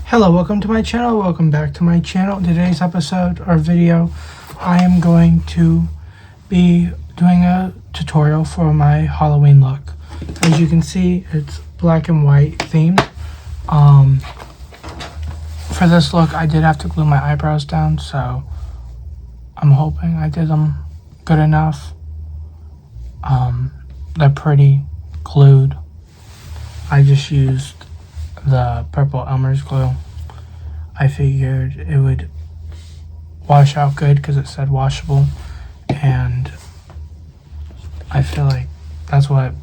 Hello, welcome to my channel. Welcome back to my channel. Today's episode or video, I am going to be doing a tutorial for my Halloween look. As you can see, it's black and white themed. For this look, I did have to glue my eyebrows down, so I'm hoping I did them good enough. They're pretty glued. I just used the purple Elmer's glue. I figured it would wash out good because it said washable, and I feel like that's what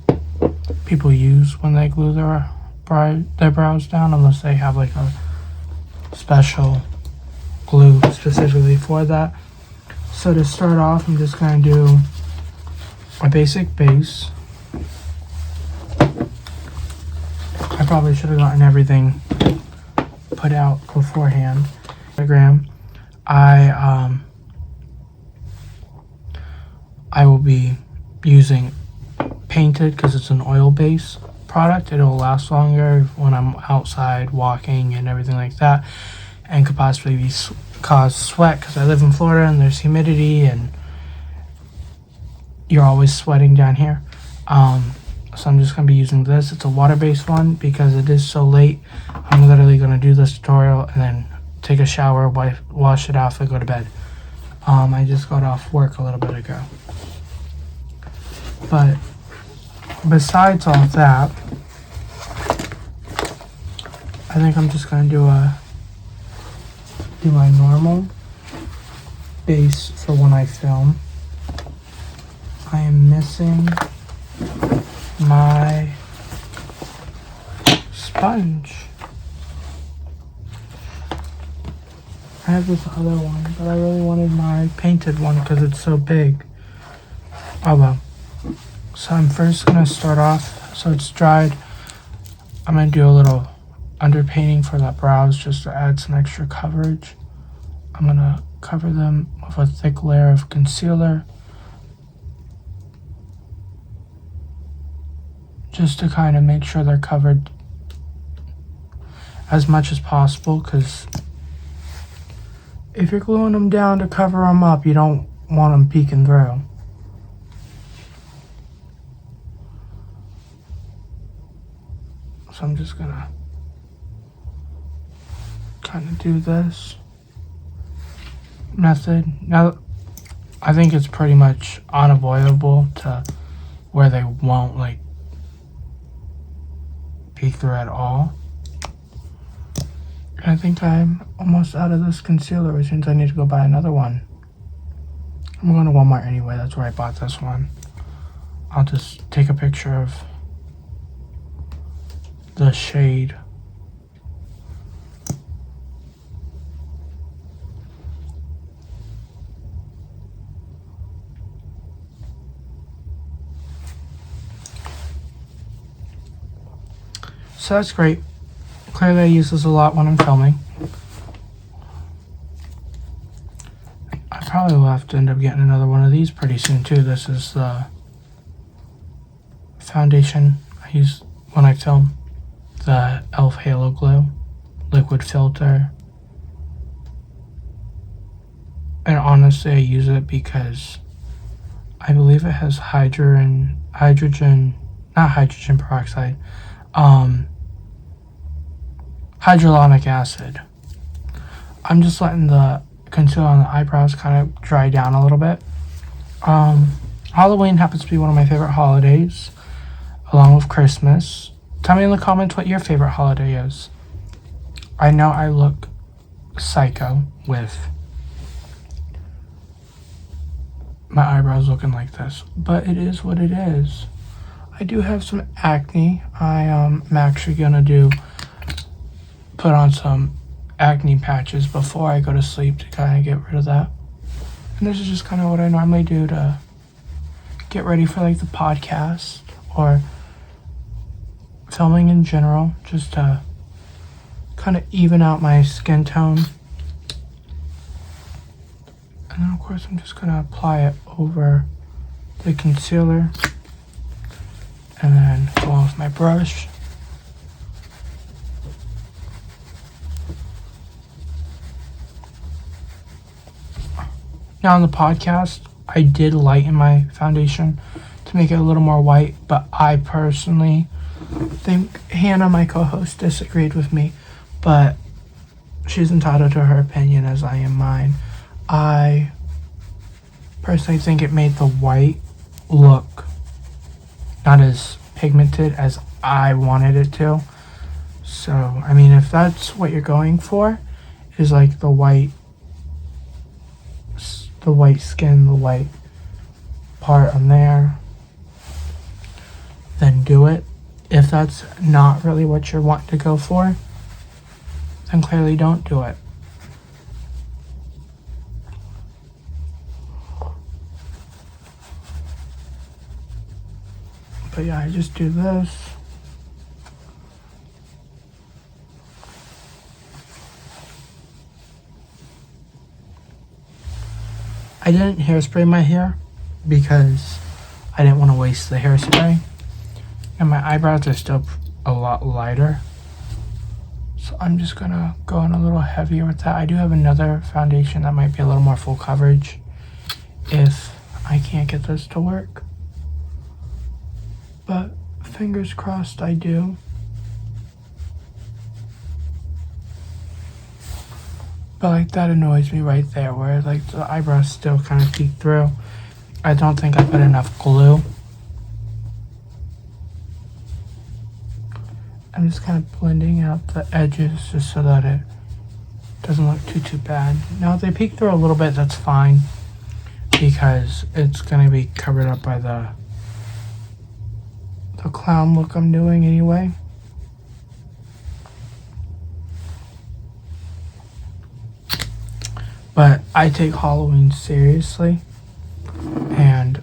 people use when they glue their brows down, unless they have like a special glue specifically for that. So to start off, I'm just going to do a basic base. I probably should have gotten everything put out beforehand. I will be using painted because it's an oil base product. It'll last longer when I'm outside walking and everything like that, and could possibly cause sweat because I live in Florida and there's humidity and you're always sweating down here. So I'm just going to be using this. It's a water-based one because it is so late. I'm literally going to do this tutorial and then take a shower, wash it off, and go to bed. I just got off work a little bit ago. But besides all that, I think I'm just going to do my normal base for when I film. I am missing my sponge. I have this other one, but I really wanted my painted one because it's so big. Oh well. So I'm first going to start off, so it's dried. I'm going to do a little underpainting for the brows just to add some extra coverage. I'm going to cover them with a thick layer of concealer, just to kind of make sure they're covered as much as possible, because if you're gluing them down to cover them up, you don't want them peeking through. So I'm just gonna kind of do this method. Now, I think it's pretty much unavoidable to where they won't like peek through at all. And I think I'm almost out of this concealer, which means I need to go buy another one. I'm going to Walmart anyway, that's where I bought this one. I'll just take a picture of the shade. So that's great. Clearly I use this a lot when I'm filming. I probably will have to end up getting another one of these pretty soon too. This is the foundation I use when I film. The e.l.f. Halo Glow liquid filter. And honestly I use it because I believe it has not hydrogen peroxide, hyaluronic acid. I'm just letting the concealer on the eyebrows kind of dry down a little bit. Halloween happens to be one of my favorite holidays, along with Christmas. Tell me in the comments what your favorite holiday is. I know I look psycho with my eyebrows looking like this, but it is what it is. I do have some acne. I'm actually gonna put on some acne patches before I go to sleep to kind of get rid of that. And this is just kind of what I normally do to get ready for like the podcast or filming in general, just to kind of even out my skin tone. And then of course I'm just going to apply it over the concealer and then go on with my brush. Now on the podcast, I did lighten my foundation to make it a little more white, but I personally think Hannah, my co-host, disagreed with me, but she's entitled to her opinion as I am mine. I personally think it made the white look not as pigmented as I wanted it to. So, I mean, if that's what you're going for, is like the white skin, the white part on there, then do it. If that's not really what you're wanting to go for, then clearly don't do it. But yeah, I just do this. I didn't hairspray my hair because I didn't want to waste the hairspray. And my eyebrows are still a lot lighter. So I'm just going to go in a little heavier with that. I do have another foundation that might be a little more full coverage if I can't get this to work. But fingers crossed I do. But like that annoys me right there where like the eyebrows still kind of peek through. I don't think I put enough glue. I'm just kind of blending out the edges just so that it doesn't look too bad. Now if they peek through a little bit, that's fine because it's going to be covered up by the clown look I'm doing anyway. But I take Halloween seriously, and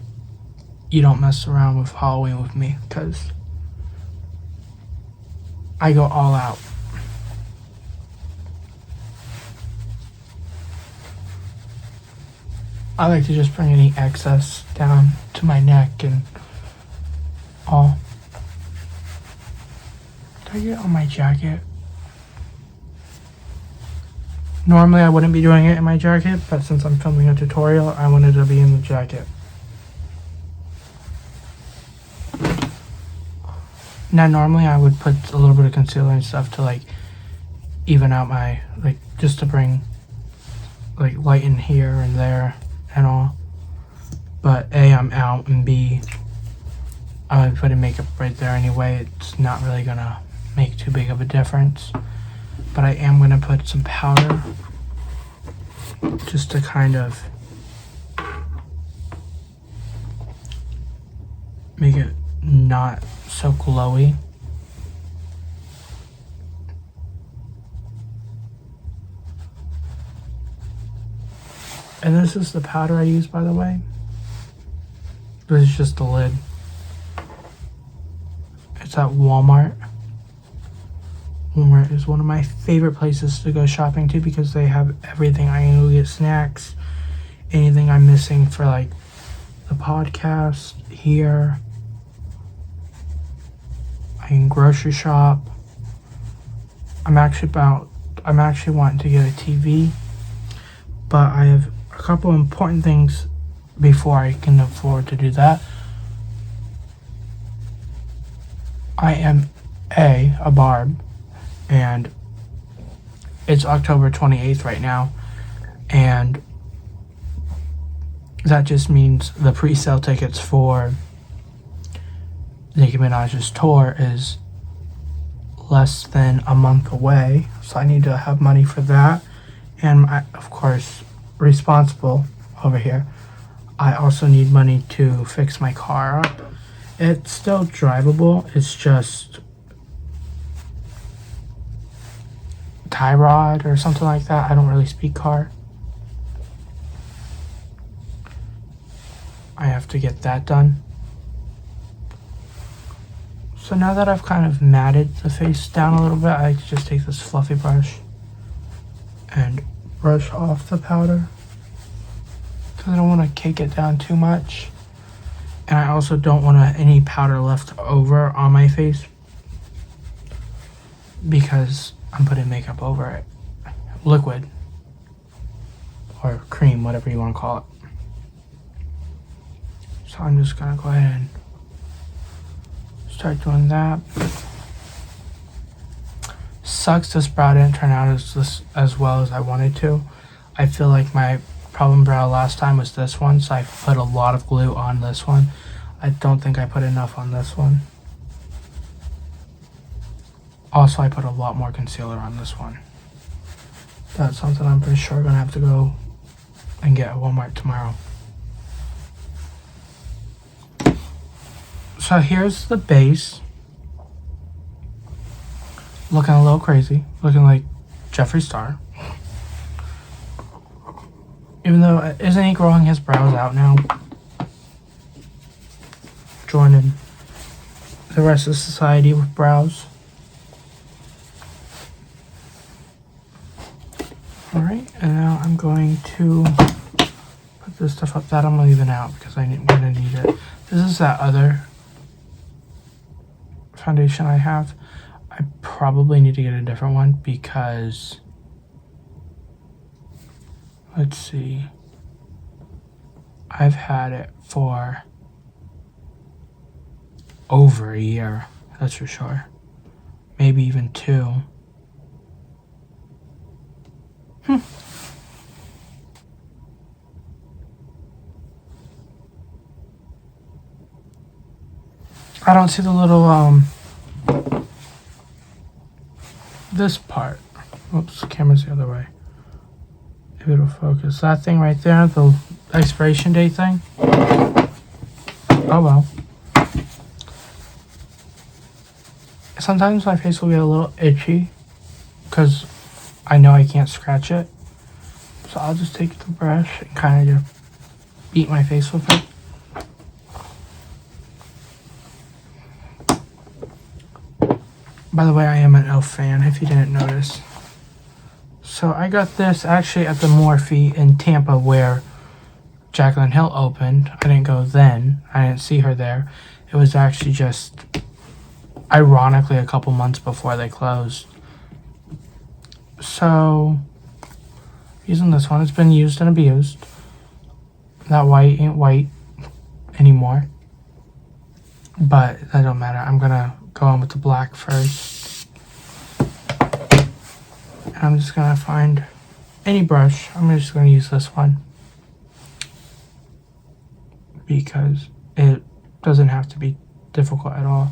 you don't mess around with Halloween with me because I go all out. I like to just bring any excess down to my neck and all. Did I get it on my jacket? Normally I wouldn't be doing it in my jacket, but since I'm filming a tutorial, I wanted to be in the jacket. Now normally I would put a little bit of concealer and stuff to like even out my, like just to bring like light in here and there and all. But A, I'm out, and B, I would put in makeup right there anyway. It's not really gonna make too big of a difference. But I am gonna put some powder just to kind of make it not so glowy. And this is the powder I use, by the way. This is just the lid. It's at Walmart. Walmart is one of my favorite places to go shopping to because they have everything. I can go get snacks, anything I'm missing for like the podcast here. I can grocery shop. I'm actually wanting to get a TV, but I have a couple important things before I can afford to do that. I am a barb, and it's October 28th right now, and that just means the pre-sale tickets for Nicki Minaj's tour is less than a month away, so I need to have money for that. And I, of course, responsible over here, I also need money to fix my car up. It's still drivable, it's just tie rod or something like that. I don't really speak car. I have to get that done. So now that I've kind of matted the face down a little bit, I just take this fluffy brush and brush off the powder because I don't want to cake it down too much. And I also don't want any powder left over on my face because I'm putting makeup over it. Liquid or cream, whatever you want to call it. So I'm just gonna go ahead and start doing that. Sucks this brow didn't turn out as well as I wanted to. I feel like my problem brow last time was this one, so I put a lot of glue on this one. I don't think I put enough on this one. Also, I put a lot more concealer on this one. That's something I'm pretty sure I'm gonna have to go and get at Walmart tomorrow. So here's the base. Looking a little crazy. Looking like Jeffree Star. Even though, isn't he growing his brows out now? Joining the rest of society with brows. Alright, and now I'm going to put this stuff up that I'm leaving out because I'm gonna need it. This is that other foundation I have. I probably need to get a different one because, let's see, I've had it for over a year, that's for sure. Maybe even 2. I don't see the little, this part. Oops, the camera's the other way. Maybe it'll focus. That thing right there, the expiration date thing. Oh well. Sometimes my face will get a little itchy because I know I can't scratch it. So I'll just take the brush and kind of just beat my face with it. By the way, I am an Elf fan, if you didn't notice. So I got this actually at the Morphe in Tampa where Jaclyn Hill opened. I didn't go then. I didn't see her there. It was actually just, ironically, a couple months before they closed. So, using this one. It's been used and abused. That white ain't white anymore. But that don't matter. I'm gonna go on with the black first. And I'm just gonna find any brush. I'm just gonna use this one because it doesn't have to be difficult at all.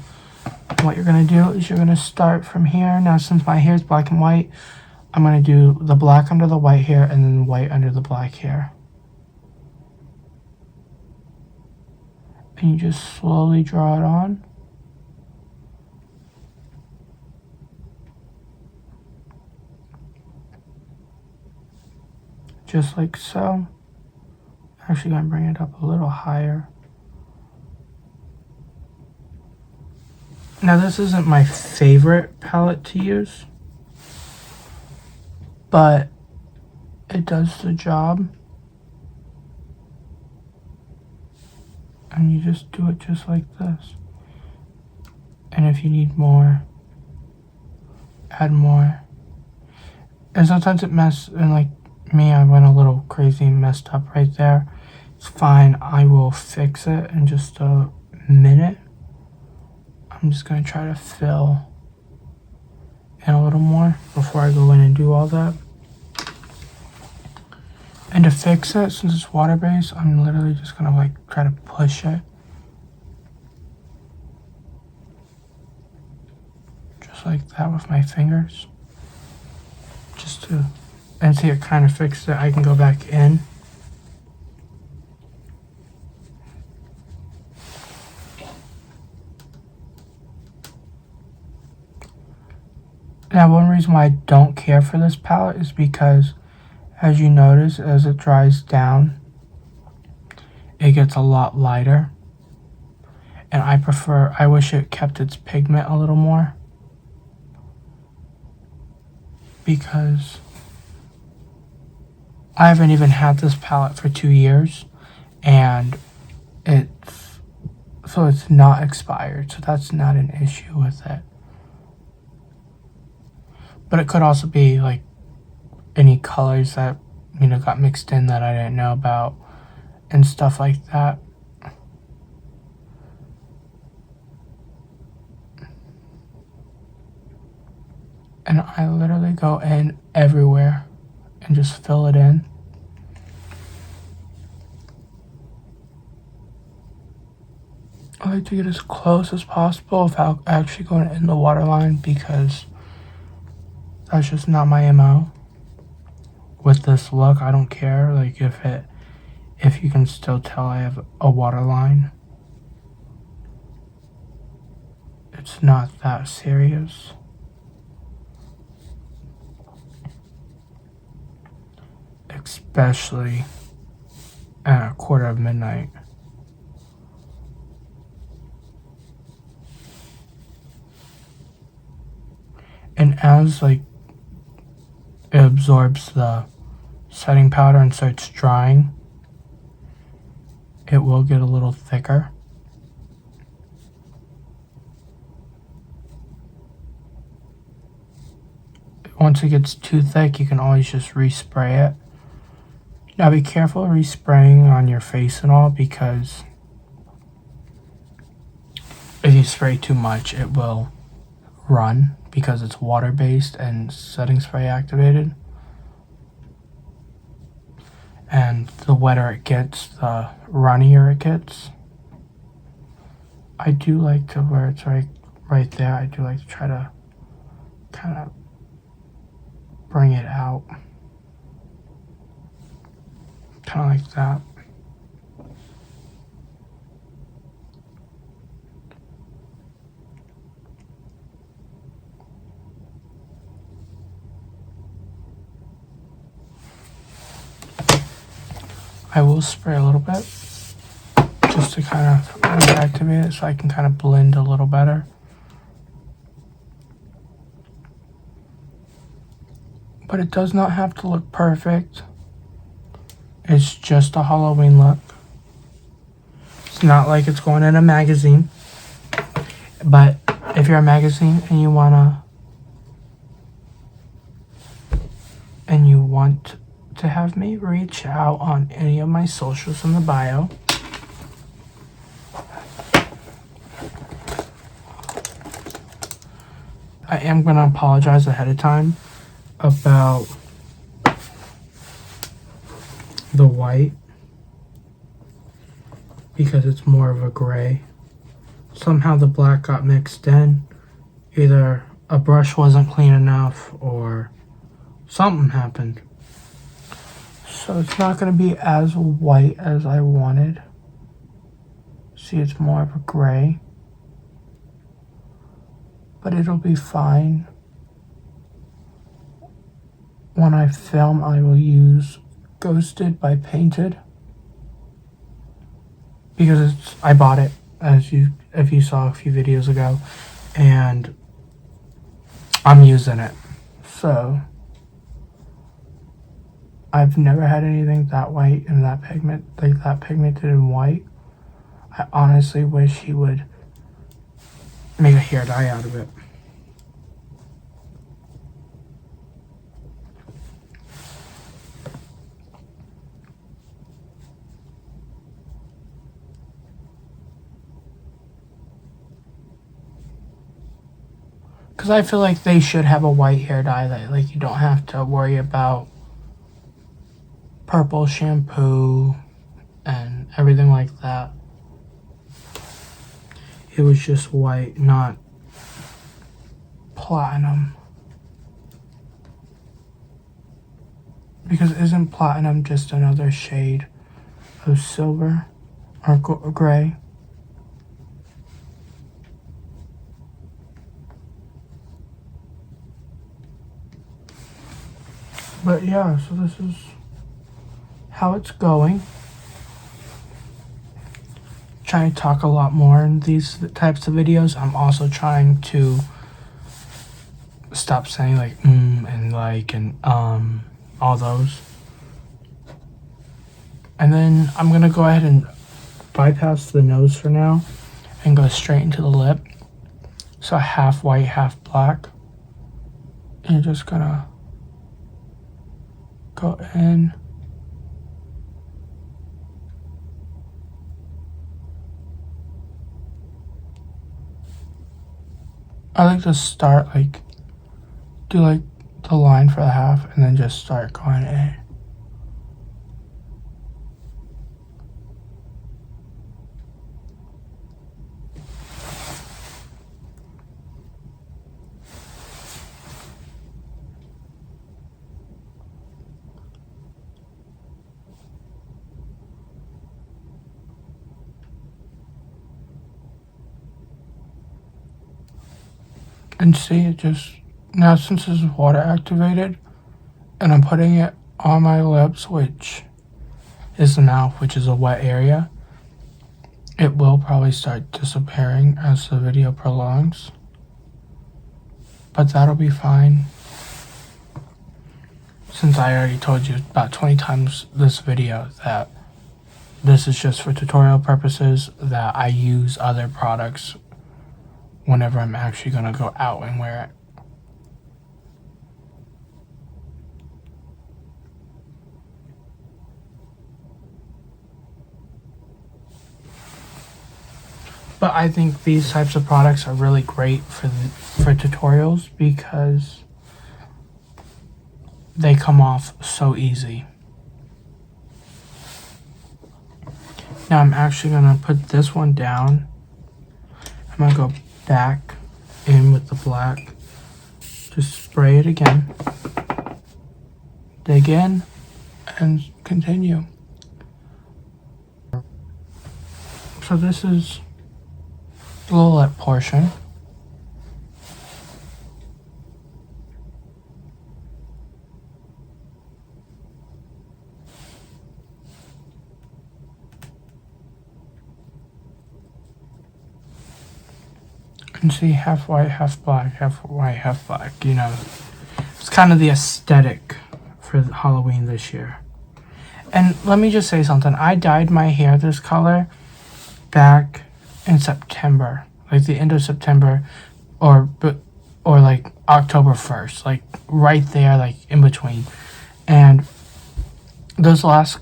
And what you're gonna do is you're gonna start from here. Now, since my hair is black and white, I'm gonna do the black under the white hair and then the white under the black hair. And you just slowly draw it on. Just like so. Actually gonna bring it up a little higher. Now this isn't my favorite palette to use, but it does the job. And you just do it just like this. And if you need more, add more. And sometimes it messes, and like me, I went a little crazy and messed up right there. It's fine, I will fix it in just a minute. I'm just gonna try to fill in a little more before I go in and do all that. And to fix it, since it's water-based, I'm literally just gonna like try to push it. Just like that with my fingers. Just to, and see it kind of fixed it, I can go back in. Now, one reason why I don't care for this palette is because, as you notice, as it dries down, it gets a lot lighter. And I wish it kept its pigment a little more. Because I haven't even had this palette for 2 years. And it's not expired. So that's not an issue with it. But it could also be like any colors that, got mixed in that I didn't know about and stuff like that. And I literally go in everywhere and just fill it in. I like to get as close as possible without actually going in the water line because that's just not my MO. With this look, I don't care. Like if you can still tell I have a water line, it's not that serious. Especially at midnight. And as like it absorbs the setting powder and starts drying, it will get a little thicker. Once it gets too thick, you can always just respray it. Now be careful respraying on your face and all, because if you spray too much, it will run because it's water based and setting spray activated. And the wetter it gets, the runnier it gets. I do like to, where it's right there, I do like to try to kind of bring it out. Kind of like that. I will spray a little bit just to kind of reactivate it so I can kind of blend a little better. But it does not have to look perfect. It's just a Halloween look. It's not like it's going in a magazine. But if you're a magazine and you want to have me, reach out on any of my socials in the bio. I am going to apologize ahead of time about the white because it's more of a gray. Somehow the black got mixed in. Either a brush wasn't clean enough or something happened. So it's not going to be as white as I wanted. See, it's more of a gray. But it'll be fine. When I film, I will use Ghosted by Painted. Because I bought it, if you saw a few videos ago. And I'm using it. So I've never had anything that white and that pigmented in white. I honestly wish he would make a hair dye out of it. Because I feel like they should have a white hair dye that like you don't have to worry about purple shampoo and everything like that. It was just white, not platinum. Because isn't platinum just another shade of silver or gray? But yeah, so this is how it's going. Trying to talk a lot more in these types of videos. I'm also trying to stop saying like and like and all those. And then I'm gonna go ahead and bypass the nose for now and go straight into the lip. So half white, half black. And you're just gonna go in. I like to start like do like the line for the half and then just start going in. And see, it just, now since this is water activated, and I'm putting it on my lips, which is the mouth, which is a wet area, it will probably start disappearing as the video prolongs. But that'll be fine. Since I already told you about 20 times this video that this is just for tutorial purposes, that I use other products whenever I'm actually going to go out and wear it. But I think these types of products are really great for tutorials because they come off so easy. Now I'm actually going to put this one down. I'm going to go back in with the black. Just spray it again. Dig in and continue. So this is the little lip portion. And see, half white, half black, half white, half black, you know. It's kind of the aesthetic for Halloween this year. And let me just say something. I dyed my hair this color back in September. Like the end of September or like October 1st. Like right there, like in between. And this last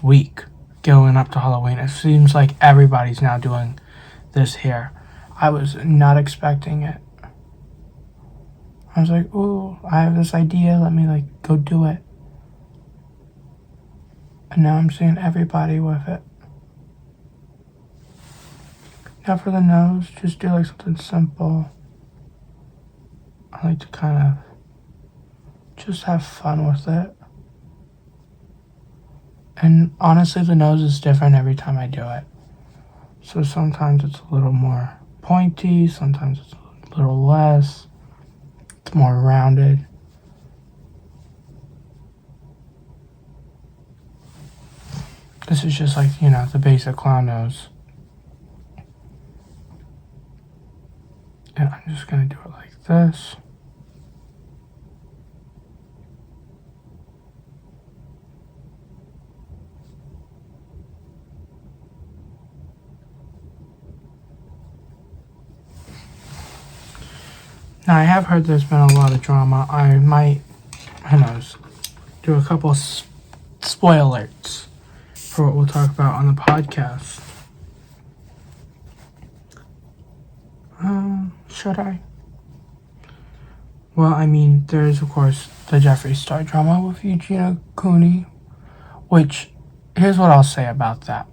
week going up to Halloween, it seems like everybody's now doing this hair. I was not expecting it. I was like, ooh, I have this idea. Let me like go do it. And now I'm seeing everybody with it. Now for the nose, just do like something simple. I like to kind of just have fun with it. And honestly, the nose is different every time I do it. So sometimes it's a little more pointy, sometimes it's a little less, it's more rounded. This is just like, you know, the basic clown nose. And I'm just going to do it like this. Now, I have heard there's been a lot of drama. I might, who knows, do a couple spoilers for what we'll talk about on the podcast. Should I? Well, I mean, there's, of course, the Jeffree Star drama with Eugenia Cooney, which, here's what I'll say about that.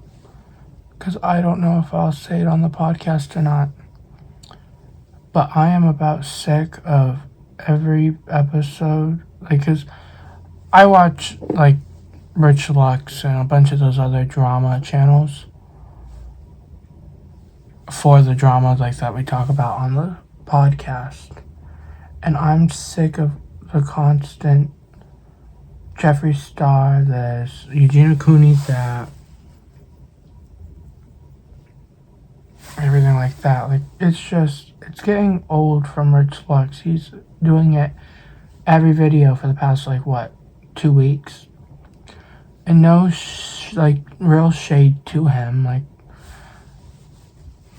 Because I don't know if I'll say it on the podcast or not. But I am about sick of every episode. Like, because I watch, like, Rich Lux and a bunch of those other drama channels for the drama, like, that we talk about on the podcast. And I'm sick of the constant Jeffree Star, this, Eugenia Cooney, that, everything like that. Like, it's getting old from Rich Lux. He's doing it every video for the past, like, 2 weeks? And no, real shade to him. Like,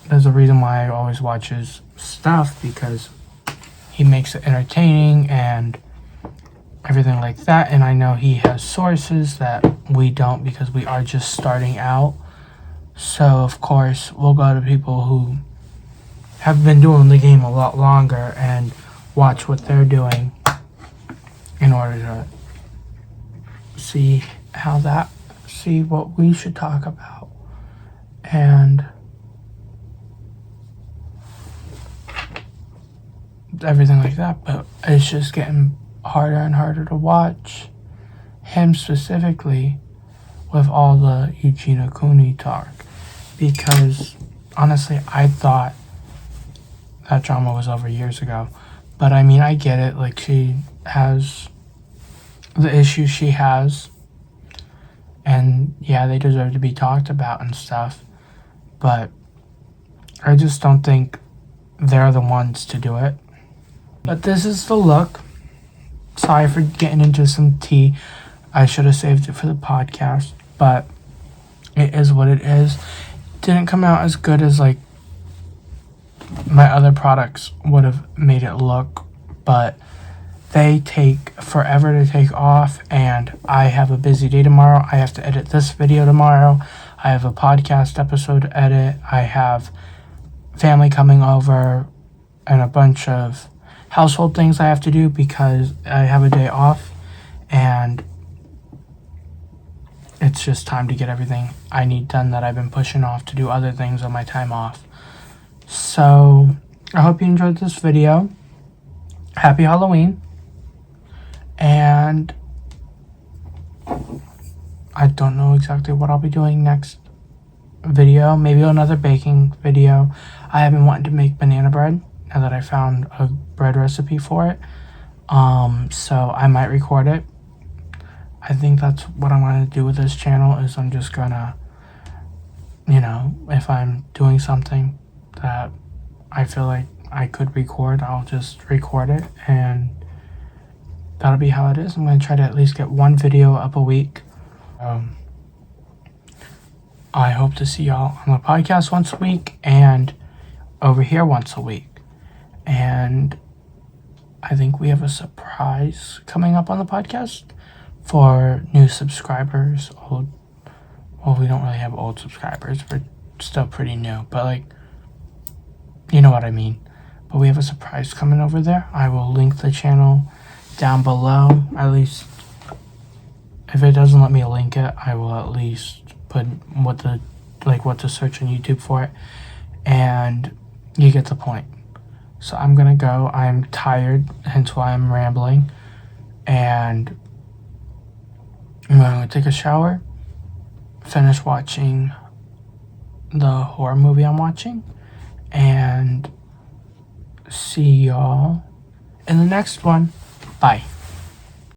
there's a reason why I always watch his stuff, because he makes it entertaining and everything like that. And I know he has sources that we don't, because we are just starting out. So, of course, we'll go to people who have been doing the game a lot longer and watch what they're doing in order to see what we should talk about. And everything like that. But it's just getting harder and harder to watch him specifically with all the Eugenia Cooney talk, because honestly I thought that drama was over years ago. But I mean, I get it, like, she has the issues she has, and yeah, they deserve to be talked about and stuff, but I just don't think they're the ones to do it. But this is the look. Sorry for getting into some tea. I should have saved it for the podcast, but it is what it is. It didn't come out as good as like my other products would have made it look, but they take forever to take off, and I have a busy day tomorrow. I have to edit this video tomorrow. I have a podcast episode to edit. I have family coming over and a bunch of household things I have to do because I have a day off, and it's just time to get everything I need done that I've been pushing off to do other things on my time off. So I hope you enjoyed this video. Happy Halloween. And I don't know exactly what I'll be doing next video. Maybe another baking video. I have been wanting to make banana bread now that I found a bread recipe for it. So I might record it. I think that's what I'm going to do with this channel, is I'm just going to, if I'm doing something that I feel like I could record, I'll just record it, and that'll be how it is. I'm going to try to at least get one video up a week. I hope to see y'all on the podcast once a week and over here once a week. And I think we have a surprise coming up on the podcast for new subscribers. We don't really have old subscribers. We're still pretty new, but like, you know what I mean. But we have a surprise coming over there. I will link the channel down below. At least, if it doesn't let me link it, I will at least put what to search on YouTube for it, and you get the point. So I'm gonna go. I'm tired, hence why I'm rambling, and I'm gonna take a shower, finish watching the horror movie I'm watching, and see y'all in the next one. Bye.